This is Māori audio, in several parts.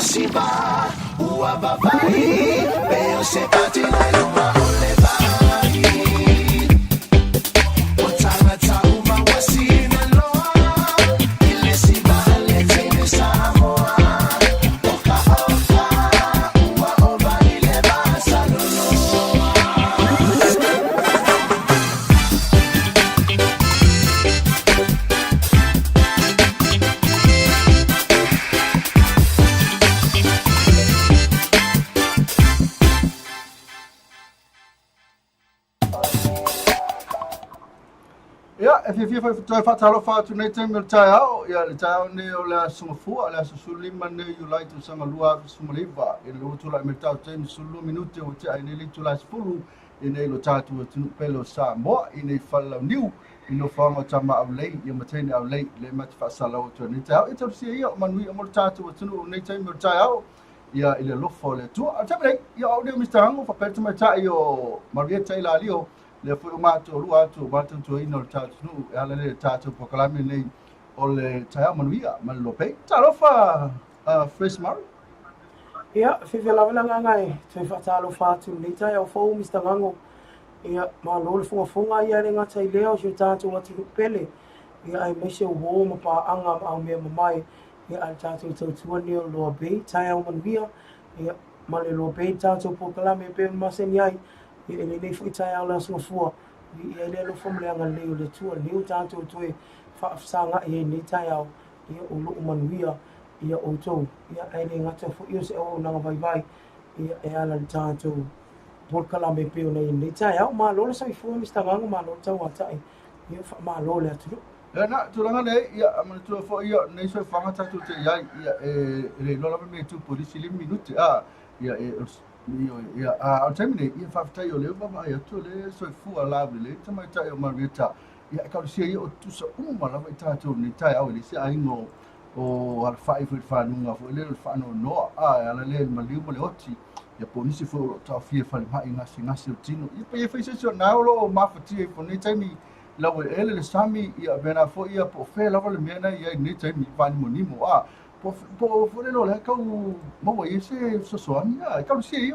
siva ua vavai peo se patina luma ole vai o tangata uma wasina loa ile siva le tene Samoa oka ua ova ile basa if you try fatalo fa to nei time TAEAO le TAEAO ne o le AsoGafua le asusuli MANUIA tu sanga lua sumaliva e lo tu la mertau time sulu minute o te ai nei tu la spulu e nei lo tatu tu pelo Samoa e nei falla new ino fanga tama au lei ia matene au lei le mat fa sala o tu nei TAEAO e tu si ia MANUIA mo tatu tu nei time TAEAO ia ile lo fo le tu a tabe ia o de Mr. Hango fa perto mai tai o Maria Taylor Lio le foi uma to lua to batun to ino tatu nu ala le tatu pokalami nei o le TAEAO MANUIA man LOABAY talofa fresh mar ia fifi lava ngai te fatalo fatu nei TAEAO fo Mr. Hango ia ma lo le funga ia le ngata i leo jo tatu watu pele ia ai mese o ho ma pa anga au me mai ia al tatu to ni o LOABAY TAEAO MANUIA ia ma le LOABAY tatu pokalami pe maseni ai ia nei foi TAEAO la SAMOA ia le lo fom le anga leo le tua leo tatu to fa sanga ia nei TAEAO ia o lo MANUIA ia o to ia ai le ngata fo ia se o nanga vai ia e ala tatu pokalami pe nei TAEAO ma lo sai fo Mr. Hango ma lo tau atai ia fa ma lo le atu na tulanga le ia amana tu fo ia nei so fanga tatu te ia le lo la me tu polisi le minute ia ia a termine ia fa tai o le va ia tu le so fu ala le tama tai o marita ia ka si ia o tu so uma la vai tatu ni TAEAO le si ai no o al fai fa nunga fo le fa no ala le maliu le oti ia polisi fo ta fie fa mai ngasi o tino ia fa se na lo ma fa ti fo ni tai la we ele le sami ia bena fo ia po fe la le mena ia ni tai mi va ni monimo po le lo le ka mo ia se so so ia ka si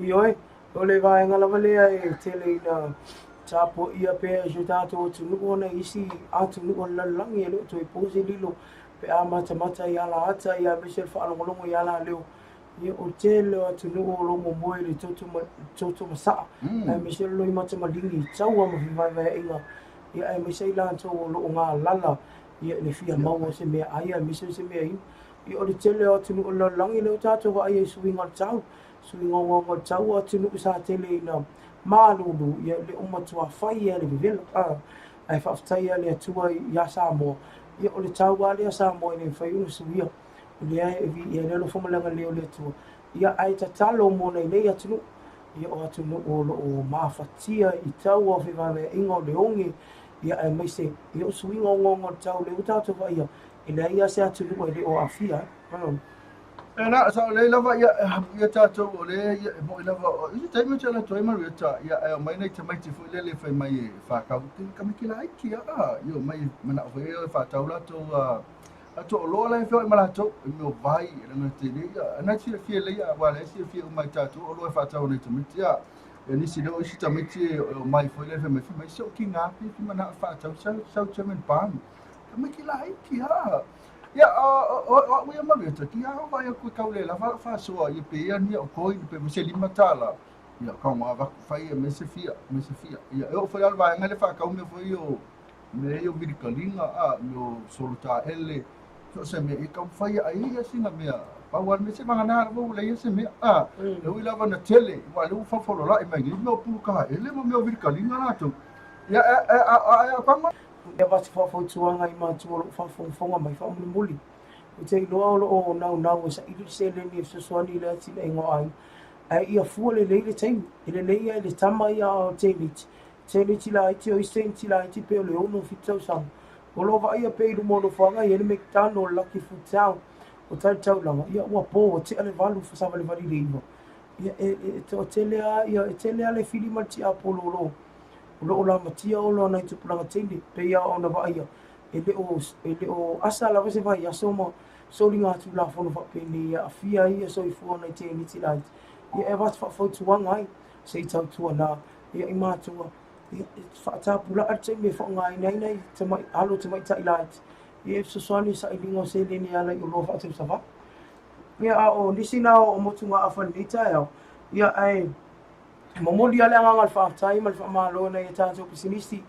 Ioi, o le vai ngala vale ai tele na tapo ia pe ajutato tu no na isi atu no la langi lo to pose lilo pe mata ia la ata ia Michel fa longo ia la leo ia o tele atu no lo mo moi le toto masa ai Michel lo mata malingi tsaua mo vai inga ia ai Michel la to lo nga lala ia le fia mau se me ai Michel se me ia o le tele atu no la langi le tato ai swinga tsau swinga tsau atu no sa tele na malulu ia le uma tua fai ia le vivela ai whaftai le atua ia Samoa ia o le tau ale Samoa nei whai unu suia le ai evi ia le lo whamalanga leo le atua ia ai tatalo mo nei atunu ia o atunu o mawhatia i tau o whiwawe ingo le onge ia ai maise ia o suinga o ngongo tau le utatu wa ia ina ia se atunu le o afia na sa le lava ia tatu o le mo lava i tai mo tala toi marita ia mai nei te mai te fu le fai mai fa ka ka me kila iki io mai mana fo fa taula to to lo la fai mala to mo vai na te le na ti fi le ia wa le si fi mai tatu o lo fa taula nei te mitia e ni si do si ta miti mai fo le fai mai so ki nga fi mana fa taula sa chairman pan ka me kila iki ia o ia marita ki a vai ku kaule la fa so ia pe ia ni o koi pe me se lima tala ia ka ma va fai me se fia ia eu foi al vai ngale fa ka me foi eu virkalinga no soluta ele so se me ka fai ai ia singa me pa wa me se mangana vo le ia se me eu ila va na tele wa lu fa folo la mai ni no pu ka ele mo me virkalinga na to ia ka ia vasi whawhautuanga i mātua lo whawhonga mai whamuli. O te loa o nau sa iru se le ni fsoswani le ati le ingo ai. Ai ia fua le leile teimu. I le leia i le tama ia o teiliti. Teiliti la iti o isenti la iti pe o le ono fitau sang. O lova ia pe ilu mono whanga i ele mektano o laki futau. O tai tau langa. Ia ua po o te ale valu fasawa le vali le iwa. Ia o telea le fili malti a polo lo. Lo la matia o lo na tupulanga tele pe ia o na vaia ele o asa la se vai aso mo so linga tu la fono fa peni ya afia ia so I fuona I te ni ti lai ia e wat fa fo tu wangai se tau tu na ia I matua ia fa ta pula arte me fo ngai nei te mai alo te mai tai lai ia so swani sa I lingo se le ni ala I lo fa te sa va ia a o nisi na o motunga afani TAEAO ia ai momoli ale ngal fa tai mal fa malo na ia tanto pisinisi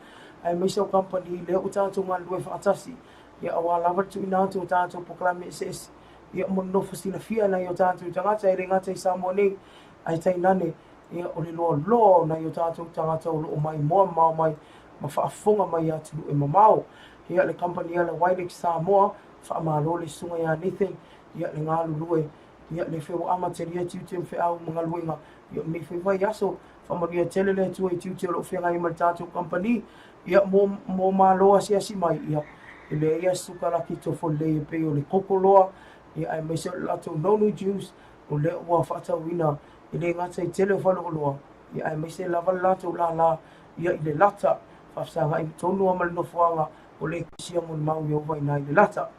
ai mai so company le o tanto ngal do fa atasi ia awala va tu ina tu tanto proclame ses ia mo no fasina fia na ia tanto tanga tai renga tai samoni ai tai nane ia o le lo na ia tanto tanga tau o mai mo mai ma fa fonga mai atu e mamao ia le company ala Wailik Samoa fa malo le sunga ia anything ia le ngalu lue ia le feo amateria tiu fe au mga luenga ia me fe vai aso fa maria tele le tu tiu lo fe ngai mal tatu company ia mo malo asi mai ia ele ia suka la kito fo le pe o le kokoloa ia ai me se la to no juice o le wa fa ta wina ele ngata tele fo lo ia ai me se la la to la ia ile lata fa sa ngai tonu mal no fuanga o le sia mon mau yo vai nai le lata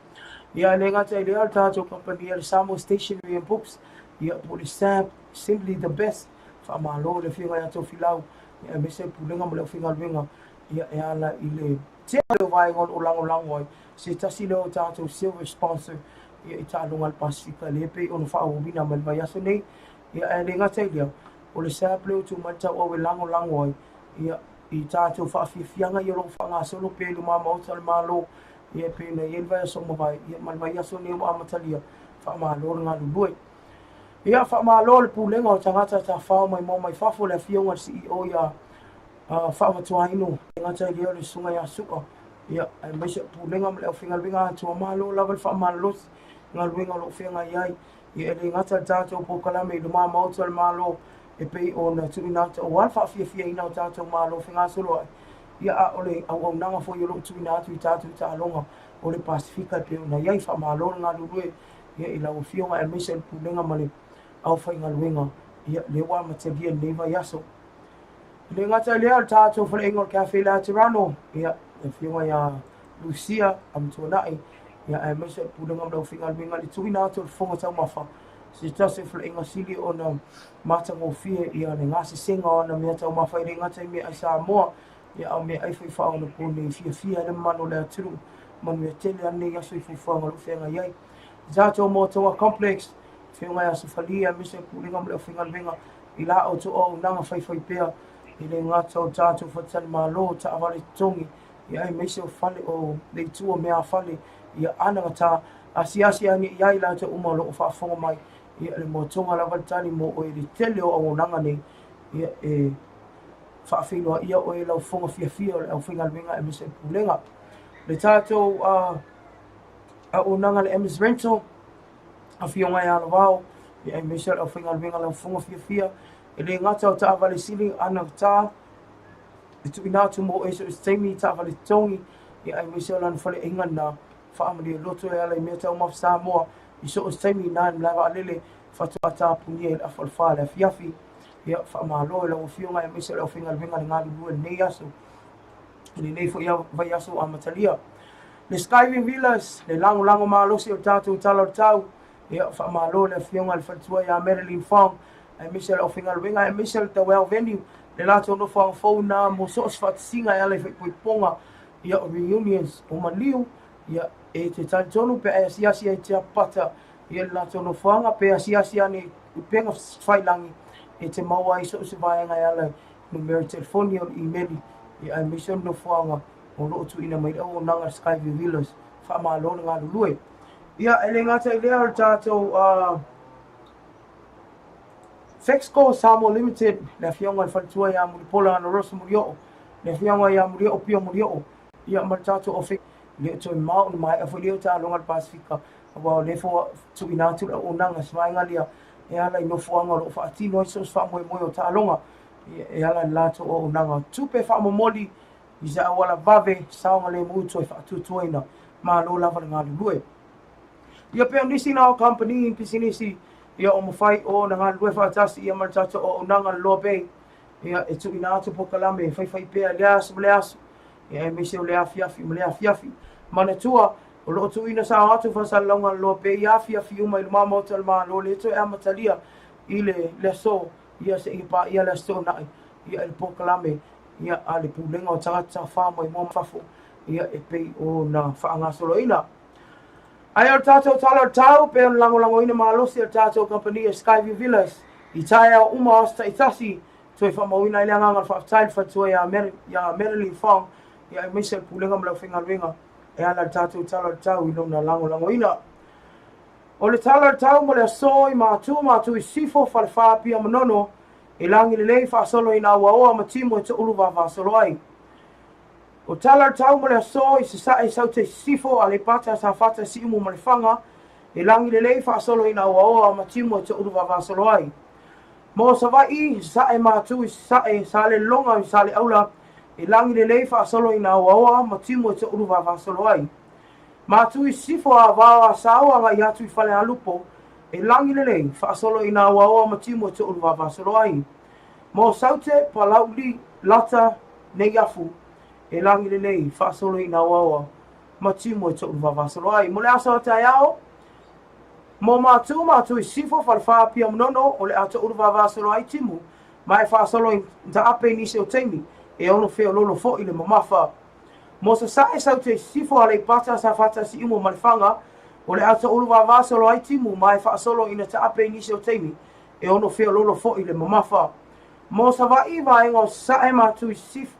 ia le ngata ile alta to company le Samo stationery and books ia police stamp simply the best fa malo le finga ya to filau ia me se pulenga mo le finga luenga ia ala ile tele vai ngol ulang se tasi le o tato silver sponsor ia I talunga al Pasifika le pe on fa o bina mal vai aso nei ia le ngata ile o le saple tu mata o lango ia I tato fa fianga ia lo fa nga solo pe lu mama o tal malo ia pe na ia vai so mo vai ia mal vai aso nei o amatalia fa malo nga lu ia fa malo le pulenga o tangata ta fa mai mo mai fa fo le fionga CEO ia fa wa tua ino ngata ia le sunga ya suka ia ai mai se pulenga le finga winga to malo la fa malo ngal winga lo finga ia ia le ngata tato po kala me ma mo to malo e pe ona tu ina to wa fa fia ina tato malo finga solo ia ole au nanga fo yo lo tu ina tu tato ta longa ole Pasifika pe ona ia fa malo nga lu ia ila o fionga e mai se pulenga male au fa ngal winga ia le wa ma te dia neva yaso le ngata le al tato fa engol cafe la Tirano ia e fionga ya Lucia am tonai ia e mai se pulenga do fingal winga le tu ina to fonga tau mafa se tase fa engol sili ona mata ngo fie ia le ngasi singa ona me tau mafa le ngata me ai Samoa ia au me ai fa ona ko le fia le mano le tru MANUIA tele ane ya so fa ngol fenga ia zato mo to complex fionga ya sufalia mise pulinga mo fingal venga ila o to o nanga fai pea ile ngata o tato fatal malo ta avale tongi ia mise o fale o le tu o mea fale ia ana ta asiasi ani ia ila to umalo fa fonga mai ia le mo tonga la valtani mo o ile tele o nanga ne ia fa fino ia o ila fonga fia o fingal venga mise pulinga le tato a o nanga le MS rental a fionga ya lavao ia Michel o fingal venga la fonga fia ele ngata o ta vale sili ana ta tu ina tu mo eso stemi ta vale tongi ia Michel an fale ingana fa amali loto ya le meta o maf Samoa iso stemi nan la lele fa tu ata punie a falfala fiafi ia fa malo la fionga Michel o fingal venga ngadi bu ne yaso ni nei fo ia vai yaso amatalia le skiving villas le lango malo si o tatu tala tau ia fa malo le fionga le fatua ya Marilyn Farm ai Michel ofinga winga ai Michel the well venue le lato no fa phone na mo so sfat singa ya le ponga ia reunions o maliu ia e te tantonu pe asiasi e te pata ia lato no fanga pe asiasi ani penga failangi e te maua iso se vai nga ya le numero telefoni o email ia ai Michel no fanga o lo tu ina mai o nanga Skyview Villas fa malo nga lue ia ele ngata ile al tato Fexco Samo Limited le fionga fa tua ya mulipola na rosu mulio le fionga ya mulio pio mulio ia mal tato o fik le to mau mai afolio ta longa Pasifika wa le fo tu ina tu o nanga swainga lia ia la no fuanga lo fa ti no so fa mo o ta longa ia la lato o nanga tu pe fa mo moli isa wala vave saunga le muto fa tu toina ma lo lava nga lue ia pe nisi na company in pisinisi ia o mo fai o nga lue fa tasi ia martato o nanga LOABAY ia e tu ina tu pokalame fai pe alias mleas ia me se le afia fi manatua o lo tu ina sa atu fa salonga lo pe ia fia fiu mai ma mo tal ma lo le to e matalia ile le so ia se ipa ia le so na ia el poklame ia ale pulenga o tata fa mai mo fafo ia e pe o na fa anga soloina ai o tato tala tau pe lango ina malo se tato company Skyview Villas i TAEAO uma asta itasi toi fa mo ina ile anga fa tail fa toi ya Marilyn Fong ia e Michelle pulenga mla finga winga e ala tato tala tau i lona lango ina o le tala tau mo le soi ma tu i sifo fa fa pia manono e langi le lei fa solo ina wa ma timo e ulu va solo ai o tala tau mo le soi se sa e saute sifo ale pata sa fata si mo le fanga e langi le lei fa solo ina wa ma timo e ulu va solo ai mo sa vai sa e ma tu sa e sale longa sale aula e langi le lei fa solo ina wa ma timo e ulu va solo ai ma tu i sifo a va sawa ga ya tu fale alupo e langi le lei fa solo ina wa ma timo te ulu va solo ai mo saute palauli lata ne yafu e langi le lei fa solo ina wa ma timo te ulu va solo ai mo le asa TAEAO mo ma tu i sifo fa pia mnono o le ata ulu va solo ai timo mai fa solo ta ape ni se o temi e ono fe lolo fo ile mamafa mo sa e saute sifo ale pata sa fata si imo malfanga o le ata ulu va solo ai timu mai fa solo ina ta ape ni se o temi e ono fe lolo fo ile mamafa mo sa va ngo sa e ma tu sif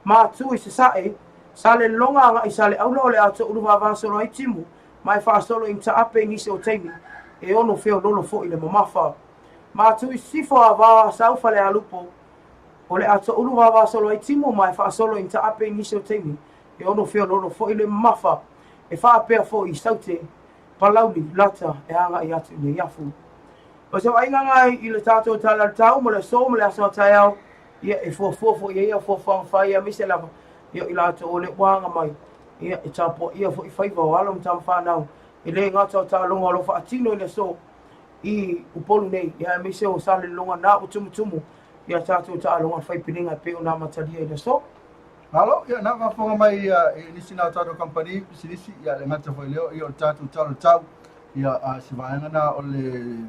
ma tu i sa e sale longa nga i sale aulo o le ata ulu va solo ai timu mai fa solo ina ta ape ni se o temi e ono fe lolo fo ile mamafa ma tu i sifo va sa fa le alupo o le ata ulu va solo ai timu mai fa solo ina ta ape ni se o temi e ono feo lolo fo ile mafa e fa pe fo i saute palauli lata e anga i atu le yafu o se ai nga i le tato tala tau mo le so mo le asa TAEAO ia e fo ia fo fa ia mi se lava ia i lato o le wanga mai ia e tapo ia fo i faiva o alo mtam fa nau e le ngata ta longa lo fa atino le so i upolu nei ia mi se o sale longa na utumu ia tato ta longa fai pininga pe ona matalia i le so Halo, ya na ka fonga mai ni sina tado company sinisi ya le ngata foi leo i o tatu tau ya se vaanga na o le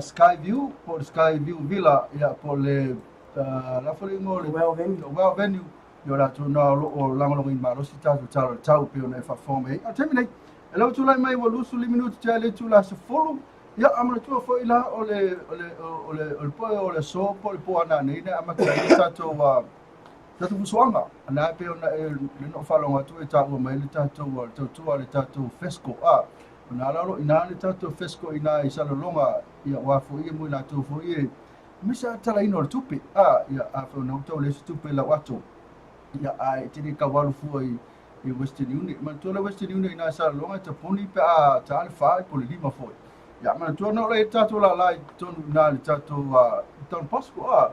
Skyview Villa ya po le la foli mo le well venue yo la tu na o lango i maro si tatu tau pe ona fa fonga ai terminate elo tu lai mai wo lusu li minuti tele tu la se folo ya amana tu foi la o le so po le po ana nei na amaka tatu wa tatu fusuanga ana pe ona e no falonga tu e tau mai le tatu le tatu fesco ona lalo ina le tatu fesco ina i salolonga ia wa fu i mo la tu fu i misa tala ino le tupi ia afa no to le tupi la wato ia ai tini ka walu fu i Western Union man to le Western Union ina salolonga te puni pe ta al fa po le lima foi ia man to no le tatu la tonu na le tatu ton pasco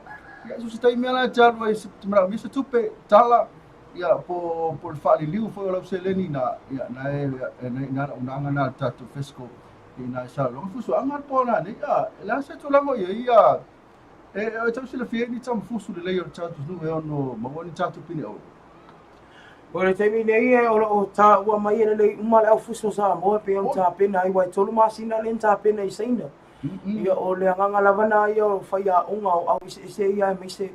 ya so stai mela jar vai mra visa tupe tala ya po fali liu fo la seleni na ya na unanga na tatu fesco ina sa lo fuso anga po na ni ya la se to la mo ya e tau sila fie ni tam fuso le yo tatu no e ono mo ni tatu pini o Ora te mi nei e o ta ua mai e le uma le au fuso sa mo pe on ta pena ai wai tolu masina le ta pena i saina ia o le nganga lavana ia o faia unga o au se ia me se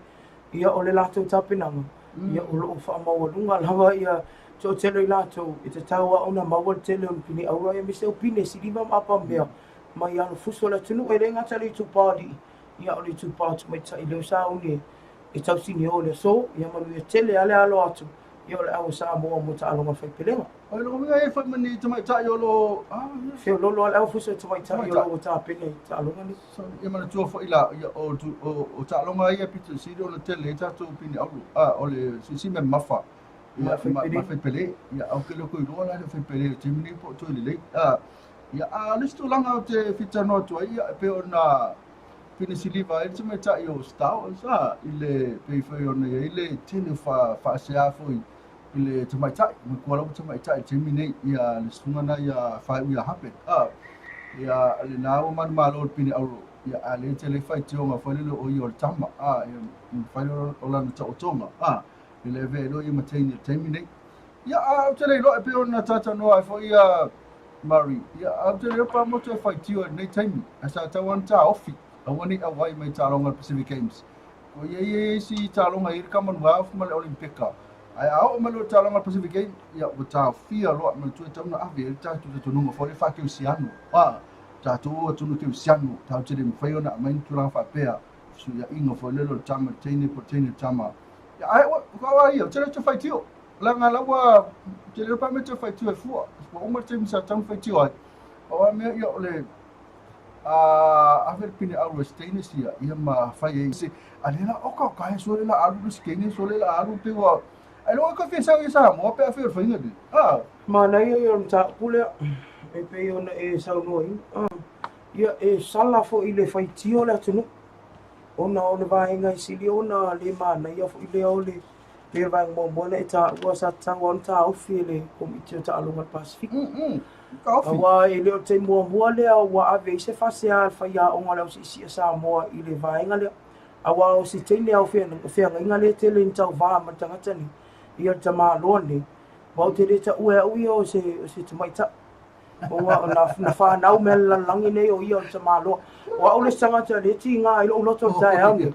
ia o le lato tapinanga ia o lo fa mau lunga lava ia to tele lato i te taua ona mau tele on pini au ia me se opine si diva apa mea mai ana fuso la tunu e renga tali tu party ia o le tu party mai tai le sa uni e tau sini o le so ia manu tele ale alo atu ia o le au sa mo ta alo fai pelenga ai lo mi ai fa mani tu mai ta yo lo Feo lolo al fuso tu mai tai o ta pene ta longa ni so ia mana tu fo ila ia o ta longa ia pitu si do le tele ta tu pini au o le si me mafa ia fa pele ia au ke lo ko ro la fa pele te mini po tu le ia listo langa o te fita no tu ia pe ona pini si liva e tu mai ta yo sta sa ile pe fa ona ile tele fa se afoi ile te mai tai mo ko lo te mai tai te mini ia le sungana ia fa ia happen ia le na o man malo pini au ia ale te le fai te onga fa le o i o tama ia fa o la ta o tonga ile ve lo i matei te mini ia au tele lo pe ona tata no ai fo ia Mari ia au tele pa mo te fai tio nei taimi asa ta wan ta ofi awani awai mai talonga Pacific Games ko ia si talonga ir Commonwealth ma le Olimpika ai au ma lo talonga Pacific Games ia o ta fia lo ma tu ta na ave ta tu no fo le fa ke siano ta tu ke siano ta tele me fai ona mai tu la fa pea su ia ingo fo le lo tama tene po tene tama ia ai ko ai ia tele te fai tio langa lawa tele pa me te fai tio fu o ma te misa tam fai tio ai o me ia ole aver pine alu stainless ia ma fai e se alena o ka kai so le alu skene so le alu pe wa ai lo ka fi sa mo pe afer fai ngi mana ia ta pule e pe ona e sa no ia e sala fo ile fai tio le tunu ona vai ngai sili ona le mana ia fo ile ole le vai mo bona eta was at sangon ta o file komite ta alonga Pacific awa ile o te mo le wa ave se fasia fa ya o ngala si Samoa ile vai ngale awa o si tele o fe ngale tele nta va ma tanga tani ia tama lone wa te le ta ue o se tamaita o wa na fa na o mel langi nei o ia tama lo wa o le sanga te le ti nga i lo loto TAEAO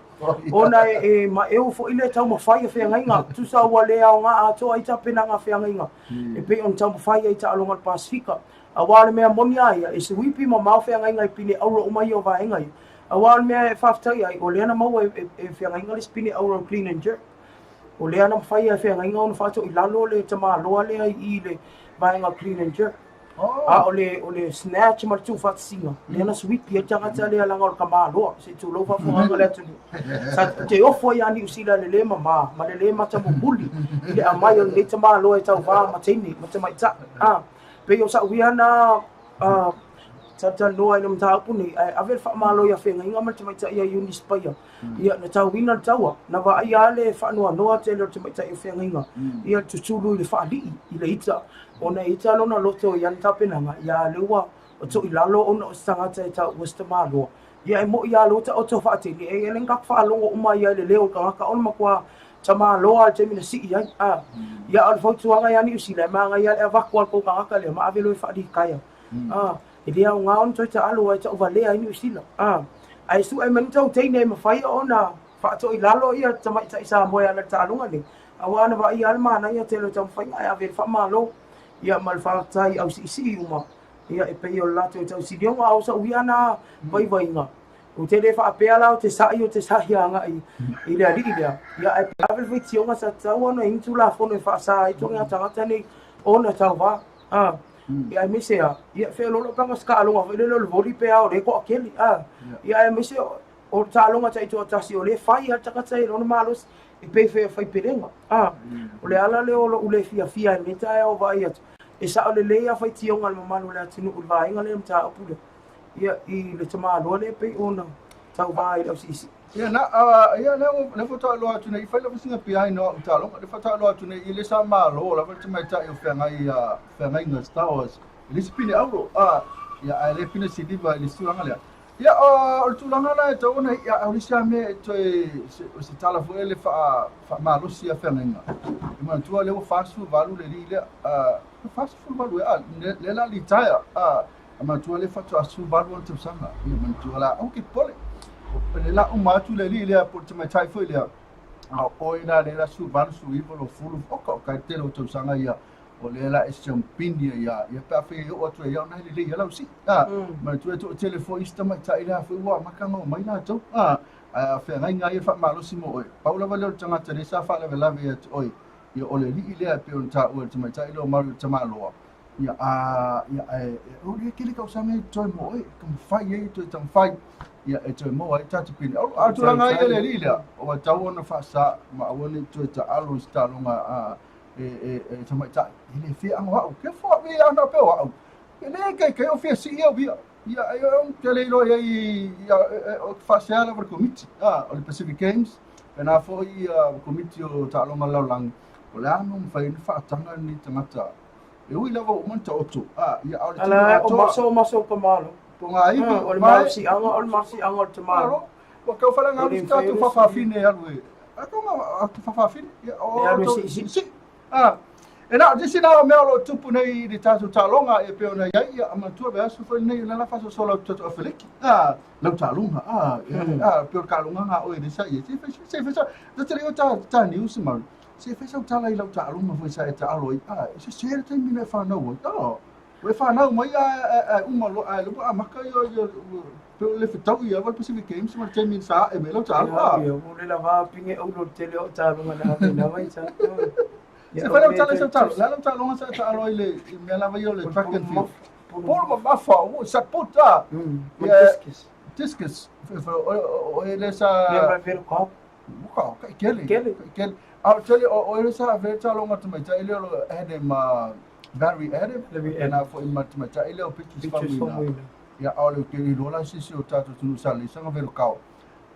ona e ma e o fo ile tau ma fai fe nga tu sa wa le o nga a to ai ta pena nga fe nga e pe on tau fai ai ta alonga Pasifika a wa le me monia ia e se wipi ma ma fe nga i pine au o mai o va nga a wa le me fa ftai ai o le na mau e fe nga le spine au clean and jerk o le ana fai ai fe nga on fa to i lalo le tama lo le ai i le va nga clean and jerk ole snatch ma tu fat singa le na sweet pia tanga tale ala ngol kamalo se tu lo fa fo ngala tu sa te ofo ya ni usila le mama ma le ma tamu buli ile amayo le tama lo e tau va ma tini ma tama ta pe yo sa wiana tata no ai nom ta puni ave fa malo ya fe ngai ma tama ta ya uni spaya ia na tau wina tawa na va ia le fa no no te le tama ta fe ngai ia tu chulu le fa li ile ita ona ita lona loto yan tapenanga ya lewa o to ilalo ona o sanga ta westama lo ya mo ya lo ta o to fa te e len ka fa lo uma ya le leo ka on makwa tama lo al te mina si ya ya al fo tuanga ya ni usila ma nga ya va kwa ko ka le ma ave lo fa di kaya e dia nga on to ta alo ta vale ai ni usila ai su ai man tau te ne ma fai ona fa to ilalo ya tama ta isa mo ya la ta lunga ni awana va ya ma na ya te lo tam fai ai ave fa ma lo ia malfaatai au si uma ia e pei o lato tau si dionga au sa uiana vai nga o te le fa apea la o te sai anga i le ali ia e avel foi tionga sa tau ona intu la fono fa sa i tonga tangata ni ona tau va ia me se ia fe lo panga ska alonga fe lo voli pe au le ko akeli ia me se o talonga tai to tasi o le fai a takata i lona malos e pe fe fai perenga o le ala le o le fia me tai o vai atu e sa o le leia fai tionga al mamanu le atinu ul vainga le mta opule ia i le tama lo le pe ona tau vai o sisi ia na le foto lo atu nei fai lo singa pia no talonga le foto lo atu nei ile sa malo la fa mai tai o fe ngai no Star Wars le spine auro ia le pine si diva le suanga le ia o tulanga na to ona ia au sia me to se tala fo ele fa malo sia fenga e man tu le fast food valu le ile fast food valu le la litaya man tu le fa to asu valu on tsanga e man tu la okay pole le la uma tu le ile por te mai tai fo ile o ina le la su valu su i polo fulu o ka te lo tsanga ia o le la e champindia ia pa fe o tu ia na le ia la si ma tu to telefone ista mai tai la fo wa makanga mai na to fe ngai fa malo simo oi paula vale tanga te sa fa le la ve oi ia o le li ile pe on ta o te mai tai lo maru te malo ia o le kile ka usame to mo oi kum fai e to tam fai ia e to mo ai ta te pin o tu ngai le li ile o ta ona fa sa ma woni to ta alo sta longa tama ta ele fi ang wa ke fo vi ana pe wa ele ke o fi si ia eu tele lo ia o fa over committee o le Pacific Games na fo ia committee o ta lo malo lang o la no fa tanga ni tangata e ui lava o manta oto ia au le ala o maso ko malo po nga i o le marsi anga te malo o ka fala nga sta tu fa fine alu e ko nga tu fa fine o si e E na disi na me lo tupu nei di tatu talonga e pe ona ia ama tu be asu foi nei na fa so lo to feliki lo talunga pe kalunga nga o di sa ye se fe so te rio ta news ma se fe so tala lo talunga foi sa ta alo se se te mi me fa no to we fa no mai uma lo lo maka yo pe le fitau ia val Pacific Games ma te mi sa e me lo talunga yo le la va pinge o lo te lo talunga na mai sa Se fai o tala la o tala sa ta alo ile me la vai le track and field. Por ma fa o sa puta. Discus. O ele sa vai ver o copo. Buka, kele. I'll tell you o ele sa ver ta longa tu mai ta ile lo ma Barry Adam na fo in matemata ile o pictures family. Ya ole ke ni rola si o tatu tu sa le sa ver o kau.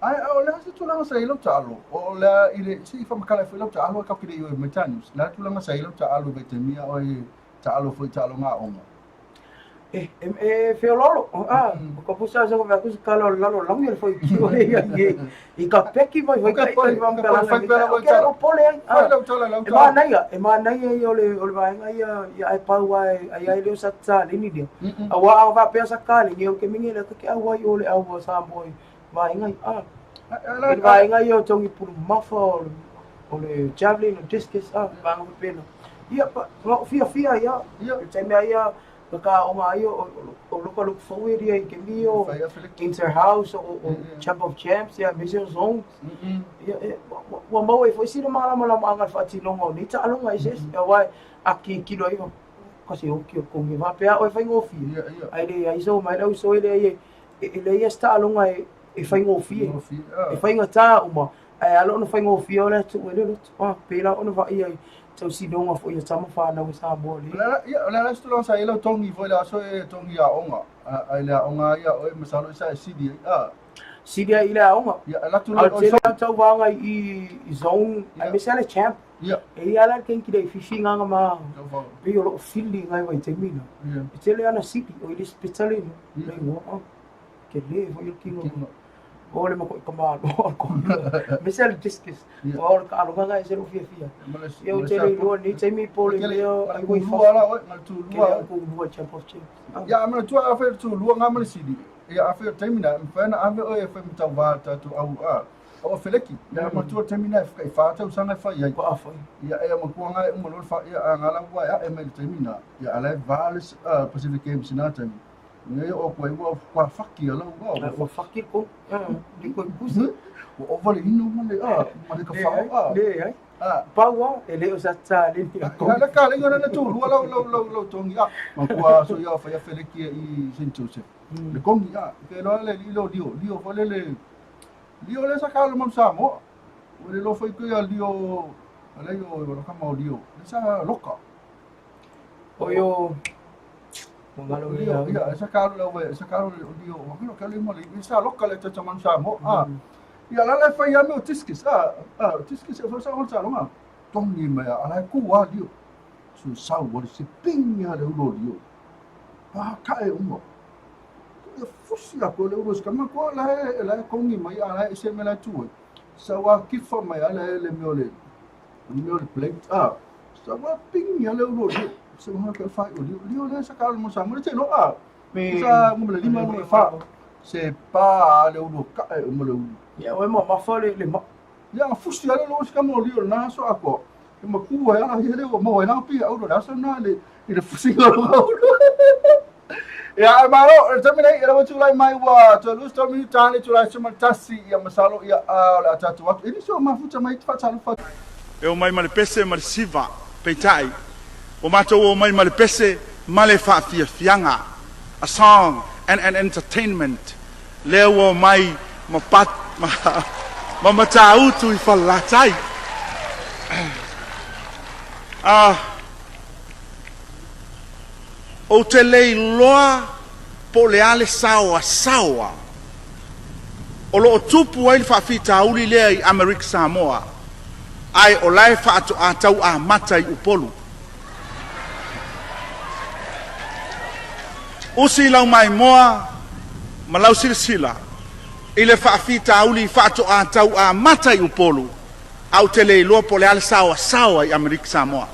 Ai ole se tu langa sa ilo talo o la ile si fa makala fa ilo talo ka kide yo metanis la tu langa sa ilo talo betemia o talo foi talo nga onga fe lolo ko pusa sa ko va ku kalo lolo lang ele foi ki o e ka peki vai ka vam pela o pole e ma nai yo le vai ia ai pa wai ai le sa tsa ni dia a wa va pe sa kali ni o ke mingi le ke a wa yo le a wa sa boy vai ngai vai ngai yo tongi puru mafa o le javelin o discus va ngo pena ia pa fia ia te me ia ka o mai o lo fo area ke mio interhouse o champ of champs ia mission zone ia wa mau e foi sino mala anga fati longo ni ta longa ises vai aqui kilo ia kasi o que com me va pe o vai ngo fi ai le ai so mai so ele ia sta longa e fai ngofie e fai ngata uma e alo no fai ngofie ole tu ele pela ono va ia tau si donga fo ia tama fa na sa boli la sto sa ilo tongi foi la so e tongi a onga ai la onga ia o masalo sa CD Sidia ila onga ia la tu o so tau vanga i zone ai mesele champ e ala ken ki dei fishing anga ma pe o feeling ai vai termina tele ana city o ile special ni ngo ke le vo il kingo ole mo ko ma ko mesel discus o ka lo nga se lo fia eu tele lo ni te mi pole leo ai ko fa la o tu lua ko lua champ of champ ya ma tu a fer tu lua nga ma sidi ya a fer termina fa na ave o e fa mi tava ta tu au o feleki ya ma tu termina fa ta usanga fa ya ko afa ya e ma ko nga mo lo fa ya nga la wa ya e me termina ya ala vales Pacific Games na termina ngai o ko wa faki ala wa faki ko di ko kusi o vale ino male ma ka fa le ai pa wa ele o sa tsa le ni ko la ka le ngona tu lo tongi ma ko so ya fa ya feleki i sintuse le kongi ke lo le dio fa le sa ka lo mam samo o le lo fa ko ya dio ala yo lo ka ma dio le sa loka o yo Mangalo ia esa karu dio makino kali mo le sa loka le tata man samo ia la le fa ia me tiskis tiskis e fa sa on sa longa tongi me ala ku wa dio su sa wo se pinga le ulo dio ka e umo ia fusi a ko le ulo skama ko la kongi mai ala e se me la tu sa wa kifa mai ala le me plate sa wa pinga le ulo dio se mo ka fa o dio le sa ka mo sa mo te no me sa mo le lima mo fa se pa le ulo ka e mo le ulo ya o mo ma fa le ma ya fusi ale lo ska mo dio na so ako e mo ku ya na hele o mo na pi au da so na le fusi lo ya ma lo terminate era mo tu lai mai wa to lu sto mi tani tu lai suma tasi ya masalo ya la tatu watu ini so ma futa mai fa talo fa e o mai male pese male siva peitai o mato o mai male pese male fa fianga a song and entertainment leo mai ma pat ma matau tu I falatai o te lei loa po le ale sawa o lo tupu ai fa fita uli le I America Samoa ai o lai fa atu atau a mata I upolu usi lau mai moa ma lau silsila ile fa fita uli fa atu atau a mata I upolu au te lei loa po le ale sawa I America Samoa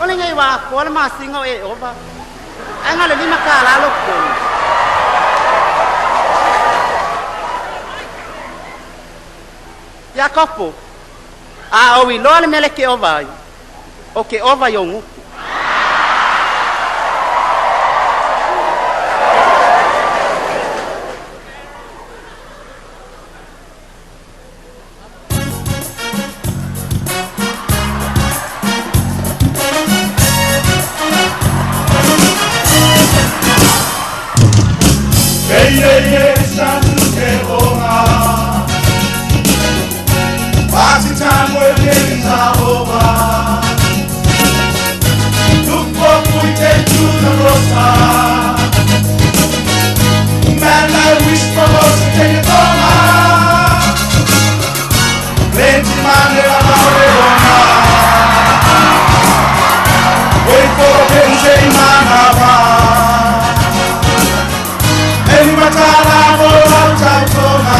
Oleh ngai wa ko la ma singo e ova. Anga le lima kala lo ko. Ya kopo. A owi lo le mele ke ova. Oke ova yo ngu. Party time where days are over. Look what we take to the roadside. Man, I wish for us to take it over. Plenty man, they are out over. Wait for the pension man about. Any matter I will out over.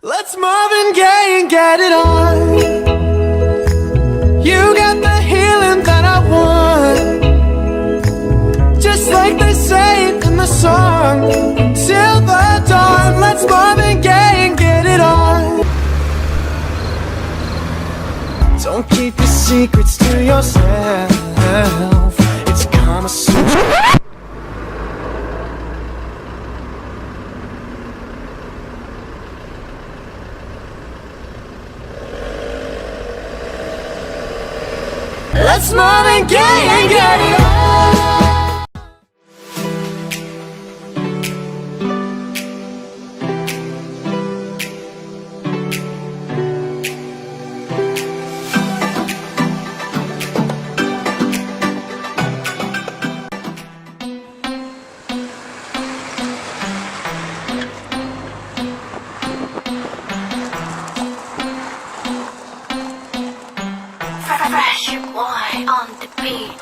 Let's Marvin Gaye and get it on. You got the healing that I want, just like they say in the song. Till the dawn, let's Marvin Gaye and get it on. Don't keep your secrets to yourself. It's Kama Sutra. Let's Marvin Gaye and get it on. Fresh boy on the beat.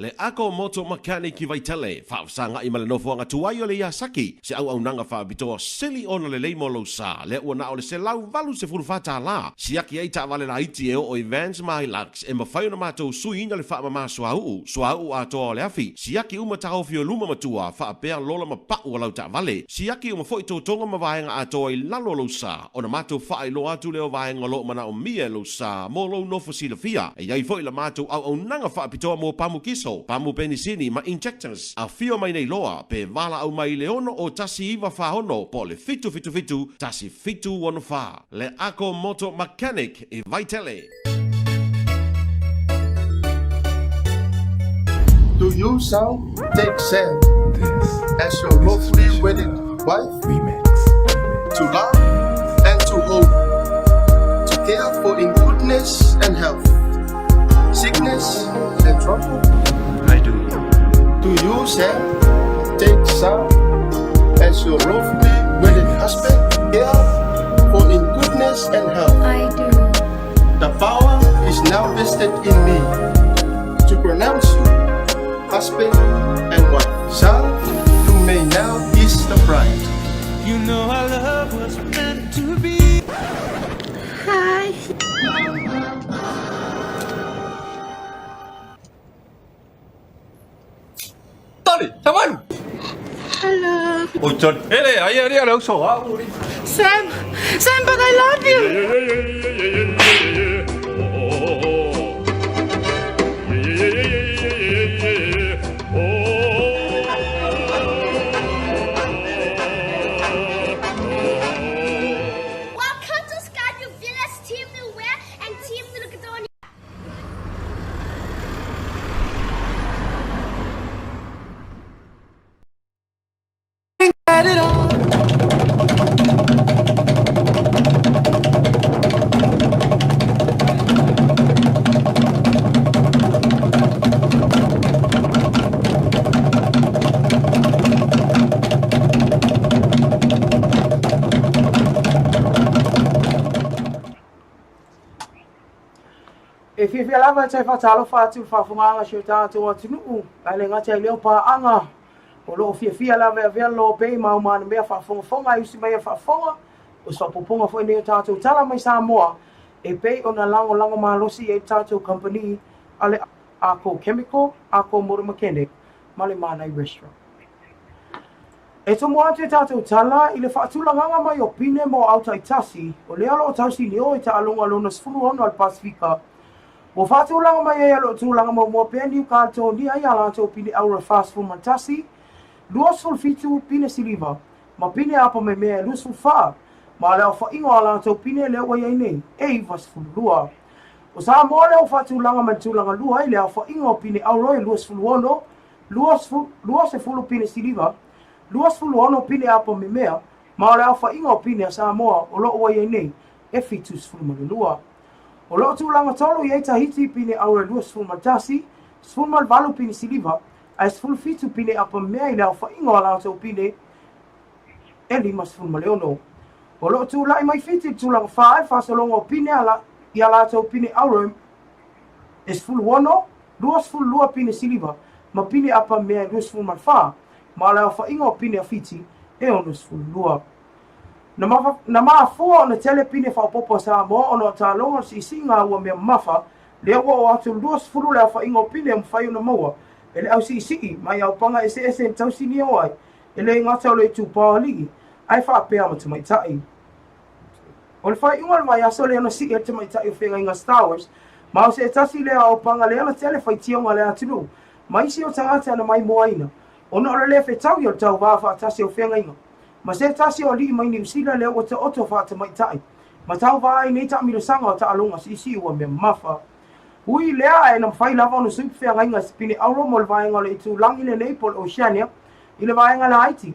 Le ako moto makaniki vaitale, whaafsanga I malanofo anga tuai o le iasaki, se au nanga whaabitoa sili ona le leimo lo sa, le ua nao le se lau valu se furufata la, siaki ei ta vale la iti eo o Evans Mahilax, e mawhaiona matou sui ina le whaamama suau atoa o le afi, siaki uma tau fio luma matua, whaapea lola mapau o lau ta vale, siaki uma foi tonga mawaenga atoa I lalo lo sa, ona matou whaai lo atu leo vaenga lo mana o mia lo sa, mo lo nofo sila fia, e iai foi la matou au nanga whaapitoa mo pamu kiso, pamu penisini ma injectors a fio mai nei loa pe vala au mai leono o tasi iwa whahono po le fitu tasi fitu wano wha. Le ako moto mechanic I vaitele. Do you sound take Sam as your lawfully wedded wife? To love and to hope, to care for in goodness and health, sickness and trouble? I do. Do you, Sam, take Sam as your lawfully wedded husband, care for in goodness and health? I do. The power is now vested in me to pronounce you husband and wife. Sal, you may now kiss the bride. You know our love was meant to be. Hi. Tali, teman. Hello. Ucon, ayah dia ada usaha. Sam, but I love you. Welcome to Skyview Villas Team Nuwear and Team Nulukadonia. Get it on. If you lava te whatalo whātu whawhunganga si o tātou atunuku, ai le ngata i leo pāanga, o loo fia lava vea LOABAY mau mana mea whawhonga i usi mea whawhonga, o sa poponga fo ene o tātou Tala Mai Samoa, e pei o na lango malosi e tātou company, ale ako chemical, ako motor mechanic, male mana i restaurant. E to moa te tātou tala, i le whaatulanganga mai o pine mo autai tasi, o le alo o tausi ni o i ta alonga lona sfuru ono al Pasifika, o whaatulanga mai e alo o tūlanga mo mua pendi u kātou ni ai ala tō pine aura fast food mantasi, luasful fitu pine siliva, ma pine apa me mea luasful wha, ma leo whaingo ala tō pine leo wai ai nei, e vasful lua. O sa moa leo whaatulanga mai tūlanga lua, i leo whaingo pine aura e luasful ono, luasful pine siliva, luasful ono pine apa me mea, ma leo whaingo pine a sa moa o loo wai ai nei, e fitus fulmanu lua. O loo tūlanga tolo i eita hiti pine aura luasful matasi, sful malvalu pine siliva, ai sful fitu pine apa mea i leo whaingo ala tō pine, e lima sful maleono. O loo tūlai mai fiti tūlanga whae, whasolongo pine ala, i ala tō pine aura, e sful wano, luasful lua pine siliva, ma pine apa mea luasful malwha, ma leo whaingo pine a fiti, e ono sful lua. Na maa fua o na tele pine whaopopo sa mo o na tālonga si singa ua mea mafa, lea ua o atu luas furu lea whaingo pine mwhai o na maua, e le au si siki, mai au panga ese en tausi ni o ai, e le ngata o le tū pāligi, ai whaapea ma tamaitai. O le whai ingoa mai aso lea na si e tamaitai o whenga inga Star Wars, ma o se tasi lea au panga lea na tele whai tionga lea tunu, ma isi o tangata na mai moaina, o na ora lea whetau i o tau wāwha tasi o whenga inga. Ma se tasi o li mai ni usila leo o te oto wha te maitai. Ma tau vai nei ta miro sanga o ta alonga si isi ua mea mafa. Hui lea e na mwhai lava ono suipu whea ngainga spini auro mo le vaenga le itu langi le Naples Oceania i le vaenga le Haiti.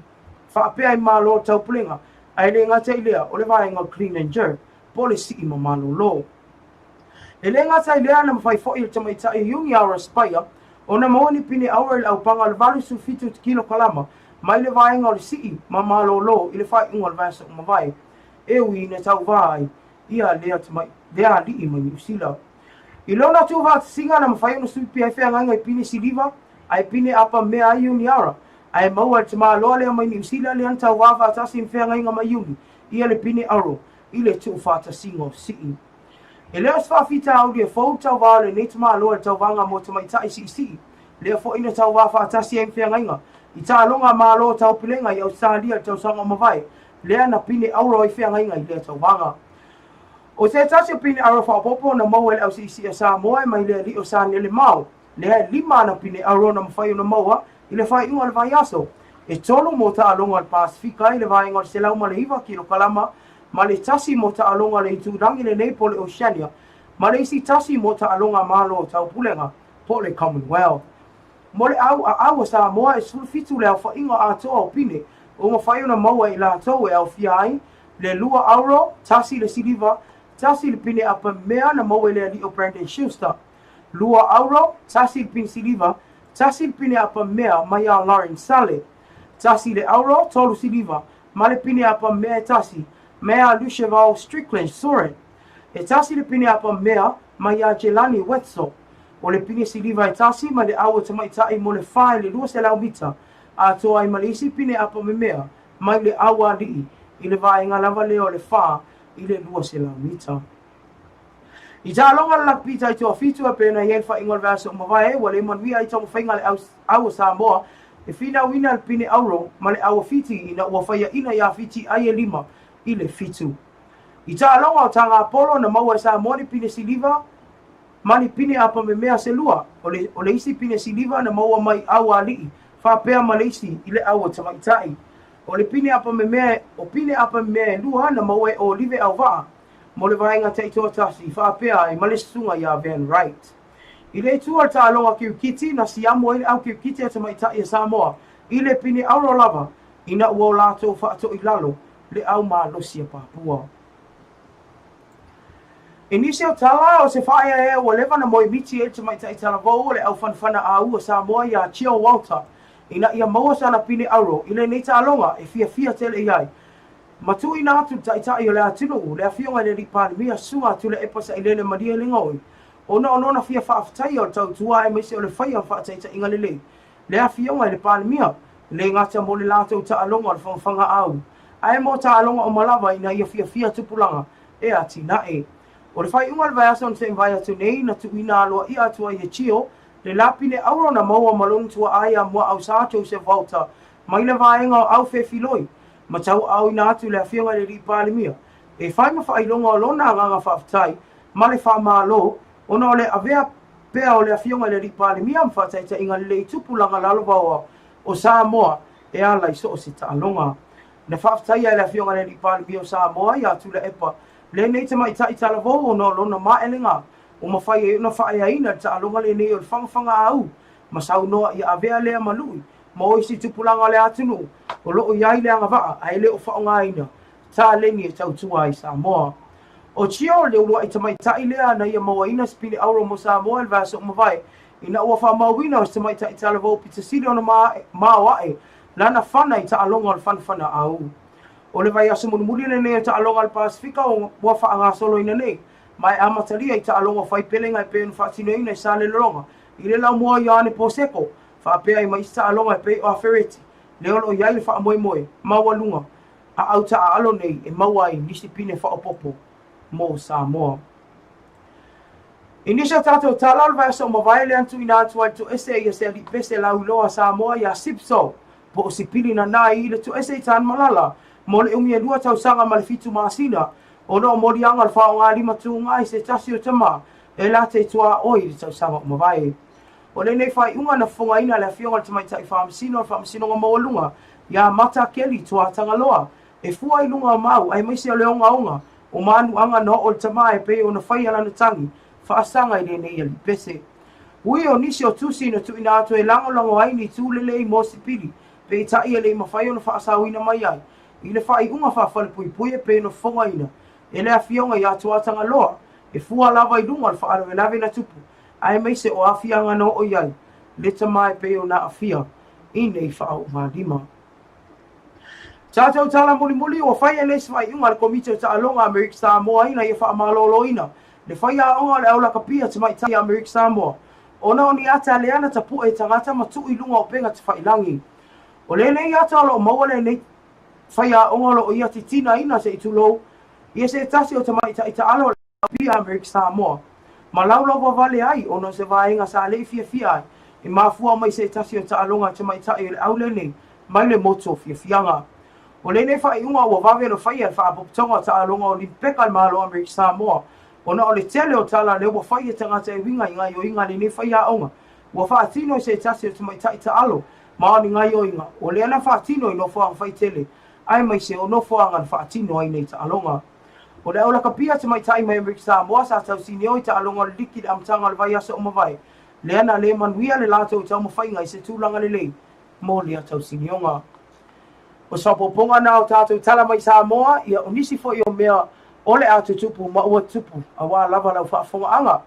Whaapea i malo tau pulenga. Ai le ngata i lea o le vaenga Clean and Jerk. Po le si i ma malo lo. E le ngata i lea na mwhai fo i le tamaitai yungi aura spaya. O na maoni pini aura il au panga le valu su fitu te kilo kalama. Mai le vaenga o le sii, ma malo lo, i le whai ingo le vasa o mawai. E ui ne tau vai, ia lea te mai, lea li i mai ni usila. I lona tu va singa na mawhai ono suipi ai whea nganga i pine siliva, ai pine apa mea ai uni ara. Ai maua te maa loa lea mai ni usila lea tau wawa atasi in whea nganga mai uni, ia le pine aro, i le tu whata singo sii. E lea swafita au lia fau tau waa le ne te maa loa tau wanga mo te mai tai sii. Lea fo ina tau wawa atasi in whea nganga. I tā longa malo tau pilenga i Australia tau sanga mawai, lea na pine auro i whea ngainga i lea tau wanga. O te tasi o pine auro whaopopo na maua le au si isi a Samoa mai lea li o sa nele mau, lea lima na pine auro na mawhai o na maua i le whai inga le vai aso. E tolo mo ta alonga le Pasifika i le vai inga le selau ma le hiva ki lo kalama, ma le tasi mo ta alonga le itu rangi le Naples Oceania, ma le isi tasi mo ta alonga malo tau pulenga, po le Commonwealth. Mo le au sa moa e sulfitu le au whainga a toa o pine, o ma whai ona maua i la tau e au fiai, le lua auro, tasi le siliva, tasi le pine apa mea na maua le ali o Brandon Schuster. Lua auro, tasi le pine siliva, tasi le pine apa mea mai a Lauren Sale. Tasi le auro, tolu siliva, ma le pine apa mea tasi, mea Lucheval Strickland Soren. E tasi le pine apa mea, mai a Jelani Wetso o le pine siliva e tasi ma le awa tamaitai mo le whae le 2 lau mita a toa i malisi pine apa me mea mai le awa lii i le vaenga lava leo le wha i le 2 lau mita. I ta alonga la pita i toa fitu a pena i elfa ingol vasa o mawae wa le manuia i tonga whainga le awa Samoa e fina wina le pine auro ma le awa fiti ina ua whaia ina ia fiti ai e 5 i le fitu. I ta alonga o tanga Apollo na maua Samoa ni pine siliva mani pine apa me mea se lua o le isi pine siliva na maua mai awa alii whapea malesi i le awa tamaitai. O le pine apa me mea o pine apa me mea lua na maua o olive au waa mo le vaenga te itoa tasi whapea i malesunga ia Van Wright. I le tua ta alonga kiukiti na siamo i au kiukiti a tamaitai a Samoa i le pine auro lava ina ua o lato whaato i lalo le au maa losia Papua. Inisio tala o se whaia e o lewa na moi miti e te maita i tala vau le au whanwhana a ua Samoa i a Chio Walter ina ia maua sana pine auro i le neita alonga e fia tele iai. Matu ina atu taitai o le atinu le a fionga le ripani mia sunga tu le epasa i lele madia lingoi. Ona onona fia whaafitai o tau tua e meise o le whaia whaataita inga lele. Le a fionga i le pani mia le ngata mo le lato ta alonga o le whanga au. Ae mo ta alonga o malava ina ia fia tupulanga e ati nae. O le whai unga le vai asa on se vai atu nei na tu ina aloa i atua i e Chio, le lapine auro na maua malonu tua ai a mua au sātou se vauta, mai le vaenga o au whewhiloi, ma tau au ina atu le awhionga le ripāle mia. E whai ma whailonga o lona nganga whaafitai, ma le wha malo, ona o le avea pea o le awhionga le ripāle mia mwhataita inga le tupulanga lalovaua o Samoa e ala i so o se taalonga. Na whaafitai ai le awhionga le ripāle mia o Samoa i atu le epa, le nei te mai tai tala vau no lona maelenga o mawhai e una whae aina ta alonga le nei o le whangwhanga au ma sau noa i avea lea malui ma o isi tupulanga le atunu o loo iai le angawaa a ele o whaonga aina ta leni e tautua i Samoa. O Chio le ulua i tamai tai lea na ia maua ina spili auro mo Samoa il vasa o mawai ina ua wha mauina o se mai tai tala vau pita sili ona maawae lana whana i ta alonga o le whanwhana au. O le vai aso munumuli nei o ta alonga al Pasifika o ua whaanga solo ina nei. Mai amataria i ta alonga whai pelenga i pēnu whaatino ina i sāle loronga. I le lau mua i ane poseko. Whaapea i mai ta alonga i pē o afereti. Le olo i aile wha moe. Maua lunga. A au ta alo nei e maua i nisi pine whaopopo. Mo Samoa. Inisa tātou tālau vai aso mawai le antu ina atu ai tu ese i ase li pese lau loa Samoa i a Sipso. Po o sipili na nai i le tu ese i tān malala. Mo le umia 2 tausanga ma le fitu maasina, o no mori anga le whaonga 5 tuunga i se tasi o tama, e la te tua oi le tausanga o mawai. O le nei whai unga na whonga ina le whionga le tamaitai whaamisino, le whaamisino ngā mawalunga, ia mata keli tua tangaloa, e fua i lunga mau, ai maisi o le onga onga, o manu anga no o le tama e pe o na whai alana tangi, whaasanga i le nei ali pese. Ui o nisi o tusi na tu ina atu e lango aini tūlele i mo sipili, pe i tai e le mawhai o na whaasawina mai ai. I le whai unga whawhale pui e pēno whonga ina. E le a whionga i atuatanga loa. E fua lava i lunga le whaaro e lawe na tupu. Ai mai se o a whianga no o iai. Le tamai pēo na a whia. I nei whao ngā lima. Tātou tala muli o whai e les whai unga le komite o ta alonga Amerika Samoa ina i wha malolo ina. Le whai a onga le aula kapia tamai tai Amerika Samoa. Ona o ni ata le ana tapu e tangata matu i lunga o penga te whailangi. O le nei ata alo o maua le nei whaia ongolo o ia titina ina se itulou. Ia se tasi o tamai ta alo la pia Amerika Samoa. Ma laulowa vale ai ono se vaenga sa le fia ai. E mafua mai se tasi o ta alonga tamai ta i le aule nei. Mai le moto fianga. O le nei whai unga o vave no whaia wha apoptonga ta alonga o limpeka al malo Amerika Samoa. Ona o le tele o tala le ua whaia tangata e winga i ngai o inga le nei whaia onga. Ua wha atino se tasi o tamai ta alo. Ma ni ngai o inga. O le ana wha atino i no wha whai tele. Ai mai se o no whaanga na whaatino ai nei ta alonga. O le aula kapia te mai tai mai Amerika Samoa sa tau sinio i ta alonga le liki le amtanga le vai asa o mawai. Le ana le manuia le lato i tau mawhainga i se tūlanga le lei. Mo le a tau sinionga. O sapoponga na o tātou Tala Mai Samoa ia o nisi fo i o mea o le atu tupu ma ua tupu a wā lava lau whaafonga anga.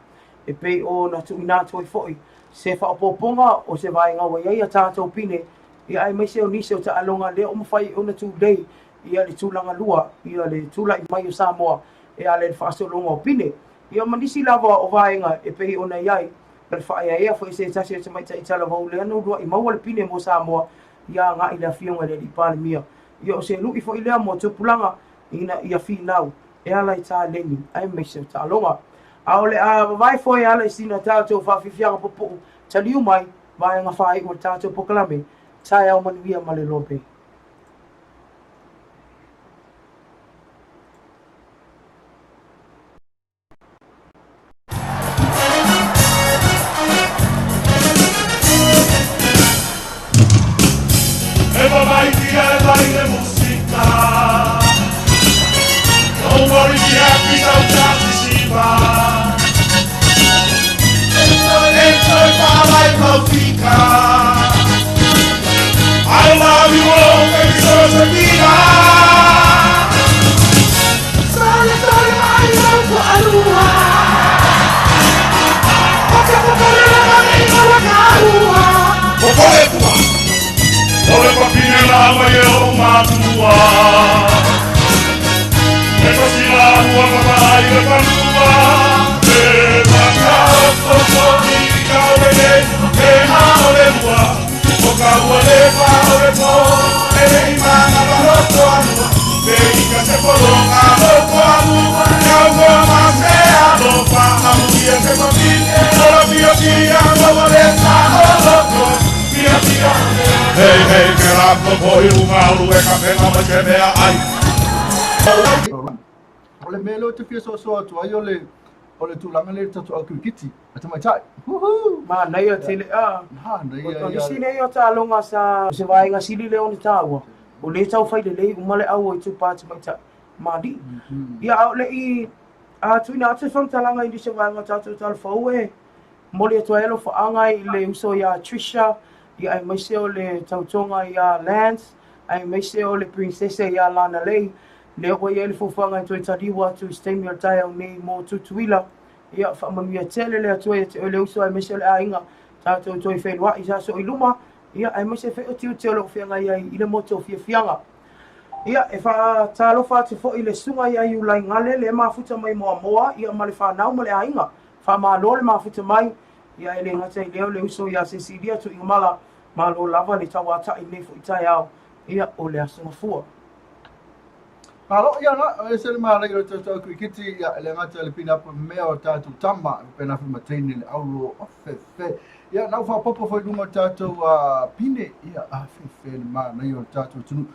E pei o na tu ina toi foi. Se whaapoponga o se vai ngawa iai a tātou pine. Ia ai mai se o nisi o ta alonga le o mawhai o na tū lei. Ia le tūlanga lua. Ia le tūla i mai o Samoa. E ale le whaasolonga o pine. Ia manisi lava o vaenga e pehi ona iai. Per whaia fo se tasi e mai tai tala vau le anu rua I maua le pine mo Samoa ia ngā ila fionga le di pāle mia. Ia o se lui fo ilea mo tupulanga ina ia fi nau. E ala I tā lengi, ai me se tā longa. A ole a vai fo e ala I sina tātou whawhiwhianga popo. Taliu mai, vai ngā whai o tātou pokalame. TAEAO MANUIA ma le LOABAY. Don't worry, be happy, don't stop to see enjoy my life, Cofica. I love you all, baby, so to be sorry, I love for Alua. Ole papine la mai o matua. Esa sila hua mamai le panua. E makao kotori kaurele e na ole mua. O kaua le pa ole po. E le imana maroto anua. E ika se polonga loko anua. Kaua mase alopa amuia se papine. Ola pia pia loa le sa oloko. Pia pia hey, hey, que rato poi umalu e kapena ma che mea ai. Ole melo te fia so atu ai ole tulanga le tatu au kiti. Ata mai tai. Ma nei o tele a. Ha nei ia. O si nei o ta longa sa se vai nga sili le on taua. O le tau fai le umale au I tu pati mai tai. Ma di. Ia au le I a tuina ate whamtalanga I se vai nga tatu tal fau e. Mole e toelo fa angai le uso ia Trisha. Ia ai maise o le tautonga ia Lance, ai maise o le princesa ia Lana Lei, le o ia le fufanga I toi tariwa atu Stemia TAEAO nei mo tutuila, ia whamamia tele le atua o le uso ai maise o le ainga, tātou toi whenua I saso I luma, ia ai maise wheo tiu te olo whianga ia I le moto whianga. Ia e wha tālofa te fo I le sunga ia I ulai ngale le mafuta mai moa, ia ma le whanau ma le ainga, wha maa lo le mafuta mai, ia ele ngata I leo le uso ia Cecilia tu ingamala, malo lava le tawata I nei fo I TAEAO ia o le AsoGafua. Alo ia na se le mala I tau kiti ia le ngata le pina pa mea o tātou tama pena fi matene le aulo ofefe. Ia nau wha popo foi lunga tātou pine ia afefe le maa nei o tātou tunu.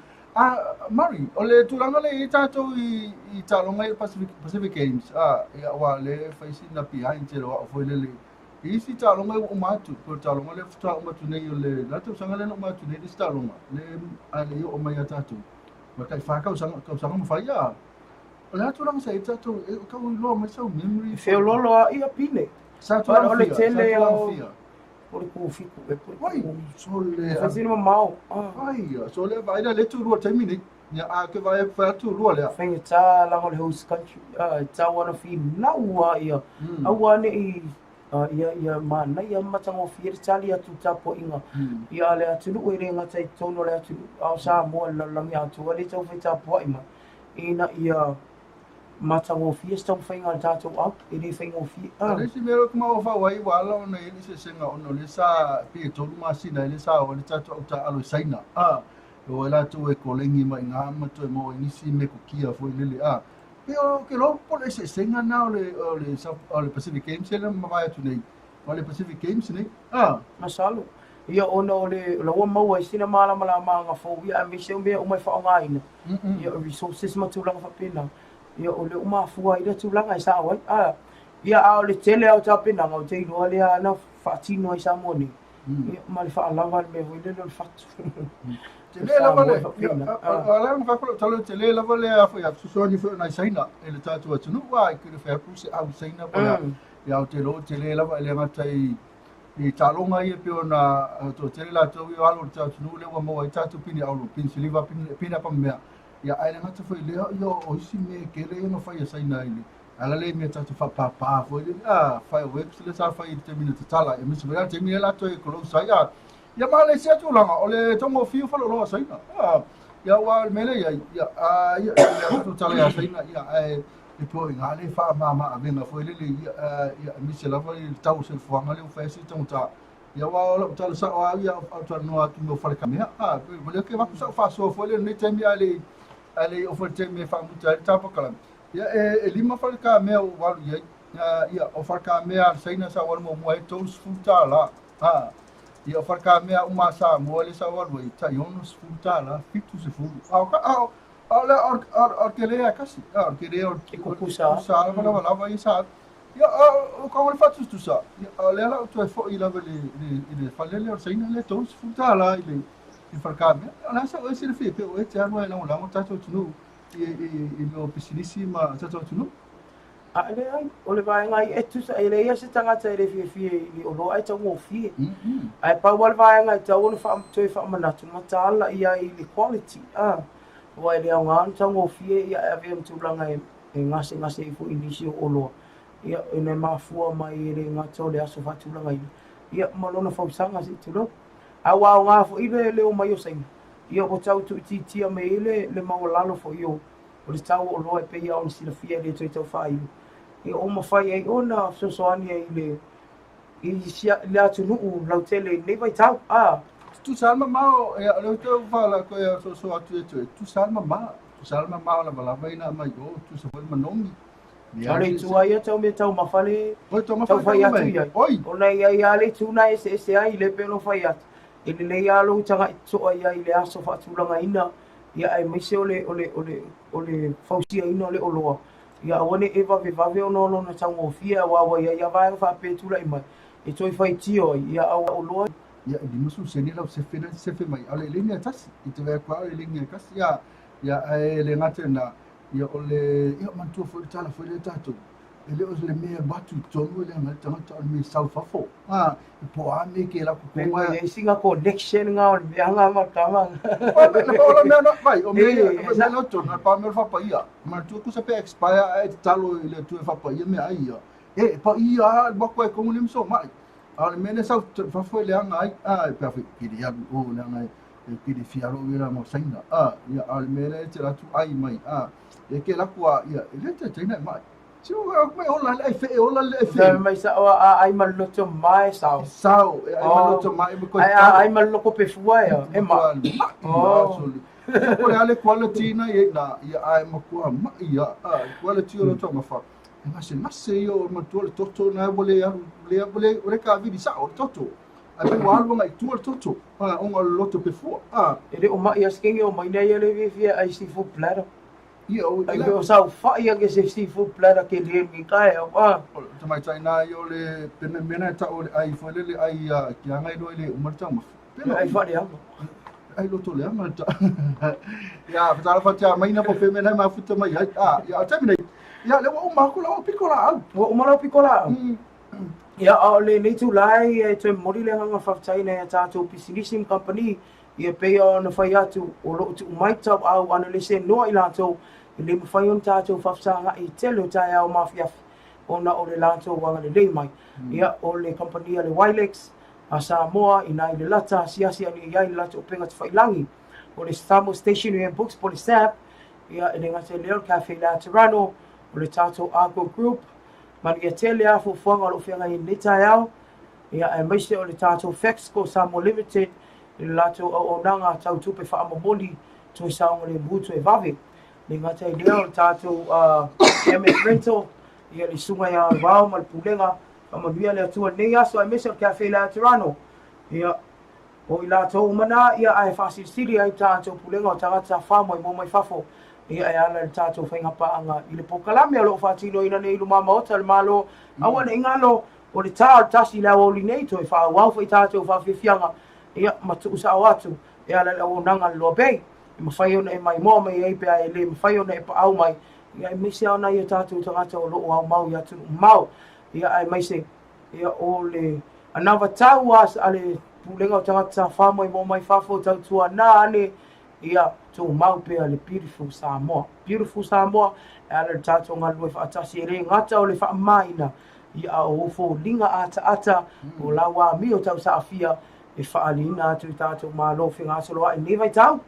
Mari, o le tulanga le I tātou I talonga I Pacific Games. Ia wa le whaisi na behind te roa o foi le isi talonga o matu, ko talonga le futa o matu nei o le nato sanga le no matu nei isi talonga le ale o mai atatu. Ma kai whakau sanga mawhaia. O le atu ranga sa I tatu e kau I loa mai sau memory. Feo lolo a ia pine. Satu o le tele o le kufiku e Wai, so le whasino mau. Ai, so le vaida le tu rua taimi nei. Nia a ke vai whatu rua lea. Whengi tā lango le host country. Tā wana whi naua ia. Aua ne I ia mana ia matango fiere tali atu tapo inga ia le atu lu ere ngata I tono le atu au Samoa la langi atu ale tau fai tapo ima ina ia matango fiere tau fai ngā tato au ere fai ngō fiere ale si mero kuma o whawai wala ona ele se senga ono le sa pia tolu masina ele sa o le tato au ta alo saina o la tu e kolengi mai ngā mato e mo inisi me kukia fo lele Pero que lo por ese senga na le Pacific Games ele mai atu nei. O le Pacific Games nei. Masalo. Ia ona o le lawa mau ai sina mala nga fo ia me se me o mai fa nga ina. Ia resources matulanga fa pena. Ia o le uma fua ida tulanga I sa wai. Ia a le tele au ta pena nga o te no le ana fa tino I sa moni. Ia mal fa lava me vo le fatu. Tele lava le. Ala nga fa talo tele lava le a fa so ni fa na saina ele tatu atu no wa I could have puse au saina pa. Ia o tele lava le matai I talonga I pe ona to tele la to I alu tatu no le wa mo I tatu pini alu pin siliva pina pa mea. Ia ai nga fa le yo o si me kere no fa ia saina ile. Ala le me tatu fa pa fo ile fa web le sa fa I termina tala e me se vera termina la to I kolo saia. Ia Malaysia tu langa ole tongo fiu fa lo saina. Ia wa mele ia tu tala ia saina ia e po nga le fa mama avenga foi le ia misi lava i tau se fuanga le fesi tonta ia wa lo tala sa wa ia au no atu no fale kamea mo le ke va sa fa so foi le ni temi ale o foi temi fa muta tapa kala ia e lima fale kamea o walu ia o fale kamea saina sa wa mo e tos futa la ia o fale kamea uma sa mo le sa wa i ta yonos futa la fitu se fu Or querer casi, querer kusa lava isa. Ya o como ele faz tudo isso. Ela tu é foi ele ele falei ele orçaina ele todos futa lá ele farcado. Ela só esse ele fez, o esse ano ela não lá tá tudo e meu pisciníssima tá tudo. Ale ai ole vai ngai tu sa ele ia se tanga te re fi o lo ai tau mo fi. Ai pa wal vai ngai tau no fa tu fa manatu matala ia equality. Wai le nga tau fie ia ave mtulanga e ngase fu inisi o lo ia ene mafua mai le nga tau le aso fatulanga ia malona fausanga si tulo awa nga fu ile le o mai o sai ia o tau tu tia me ile le mangolalo fo io o le tau o lo e pe ia on si le fie le tau fai ia o ma fai ai ona so ani ile i sia le atu nu lau tele ne vai tau Tu salma mau le teu fala ko ia so atu tu salma mau la bala vai na mai go tu se foi manomi ale tu ai tau me tau mafale tau fai atu ia ona ia le tu na ese ai le pelo fai atu ele le ia lo tanga so ai le aso fa tu langa ina ia ai me se ole fausia ina le oloa ia one eva ve ono no na tau fia wa ia vai fa pe tu la mai e toi fai tio ia au oloa ia di musu seni lau se fe mai ale linea tasi i te vea kwa ale linea kasi ia le ngate na ia ole ia mantua foi tala foi le tato ele o le mea batu tonu le ngate tangata me salfafo po ame ke la kukunga ia singa connection nga o le anga matama ola mea na vai o mea no tonu pa me fa pa ia mantua ku se pe expire e talo le tu fa pa ia me ai ia pa ia ba ko e komunim so mai ale mene sa fa foi le anga ai perfect kiri ya o le anga kiri fiaro ira mo saina ia ale mene te la tu ai mai e ke la kwa ia le te tena mai tio mai ola le fe mai sa ai maloto mai sao ai maloto mai ko ai maloko pe fua e ma ko le ale quality na ia ai mo kwa mai ia quality o to ma fa mas io ma tu toto na vole le ka vi di sa o toto a pe wa lo ngai tu toto o nga loto pe fu ele o ma ia skengi o mai nei ele vi ai si fu plata io ai o sa fa ia ke si fu plata ke le mi kai to mai china io le pena mena ta o ai fo le ai ki anga i do le o marta ma ai fa dia ai loto le ma ta ya fa fa ta mai na po fe mena ma futa mai ya ta mi ia le o makula o pikola o mala pikola ia ole nei tu lai e te mori le hanga whaftaina e tātou Pisinissim Company ia pei ona whai atu o lo tu mai tau au ana le se noa i lātou i le mwhai on tātou whaftaanga i telo TAEAO mafiafi ona o le lātou wanga le lei mai ia o le company le Wilex a Samoa i nai le lata siasi ani iai le lata o penga te whailangi o le Thermal Stationery and Books po le SAP ia e ngate leo cafe la Tirano o le tātou Agro Group MANUIA tele a fuafuanga o lo whianga i le TAEAO ia e maise o le tātou Fexco Samoa Limited i le lātou o nanga tau tupe whaamamoli tui saonga le mutu e vave le ngate leo le tātou MS Rental ia le sunga ia wao ma le pulenga MANUIA le atua nei aso e maise o cafe la Tirano ia o i lātou mana ia ai whasisiri ai tātou pulenga o tangata whamoi mo mai fafo ia e ala le tātou whainga paanga i le pokalame alo whatino ina nei ilu mama ota le malo awa ne ingalo o le tāo tasi la o li nei to e wha wau whai tātou whawhiwhianga ia matu usa o atu e ala le o nanga le LOABAY e mawhai ona e mai moa mai e pia e le mawhai ona e pa au mai ia e meise ona ia tātou tangata o loo au mau ia tunu mau ia e meise ia o le anawa tau as ale pulenga o tangata whamoi mo mai whafo tau tua nā ane ia to mau pe le beautiful Samoa ala le tātou ngā lua whaatasi e re ngata o le whaamaina ia o fo linga ata o lawa mi o tau saafia e whaalina atu tātou malo whinga soloa e nevai tau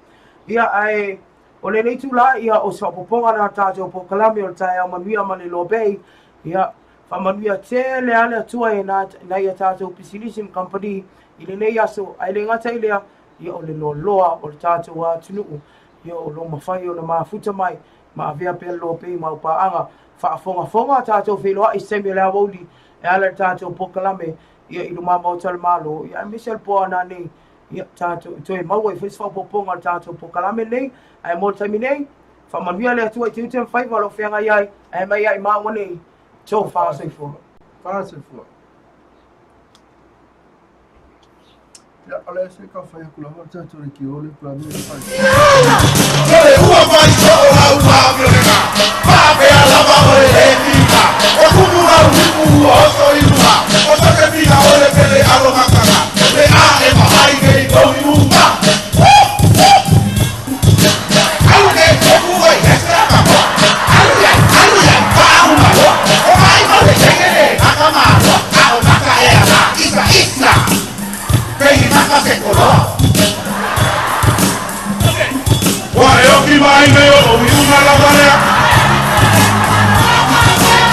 ia ai O le nei tula ia o sa poponga na tātou po kalame o TAEAO manuia ma le LOABAY ia whamanuia te le ale atua e na ia tātou Facilitation Company i le nei aso ai le ngata i lea ia o le loa o le tātou a tunuu ia o lo mawhai o na mafuta mai ma avea pe LOABAY ma upaanga whaafonga tātou wheloa i semi le awoli e ala tātou po kalame ia i lumama o talamalo ia Michelle Poa na nei ia tātou toi maua i whiswa poponga tātou po kalame nei ai mo taimi nei whamanuia le atua i te utem whaiva lo whianga iai ai mai ai maua nei tō whaasefua. Whaasefua. Ia, ale se ka whai akula hau tātou re ki ole kula nui whai. Ole ua mai so o lau pāpioneka, pāpea lava o le tika, o kumu lau hipu o so i mua, o so te pina o le pele alo makaka, le a e mahai ke i tau i unga. Au ke toku wai hese a kako, alu ya, pāunga ho, o mai mo le tengene, akama ho, a o maka e ana, isa, pehi maka se koloa. Wae oki mai me o una la barea.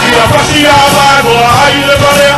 Ia pasia vai boa ai le barea.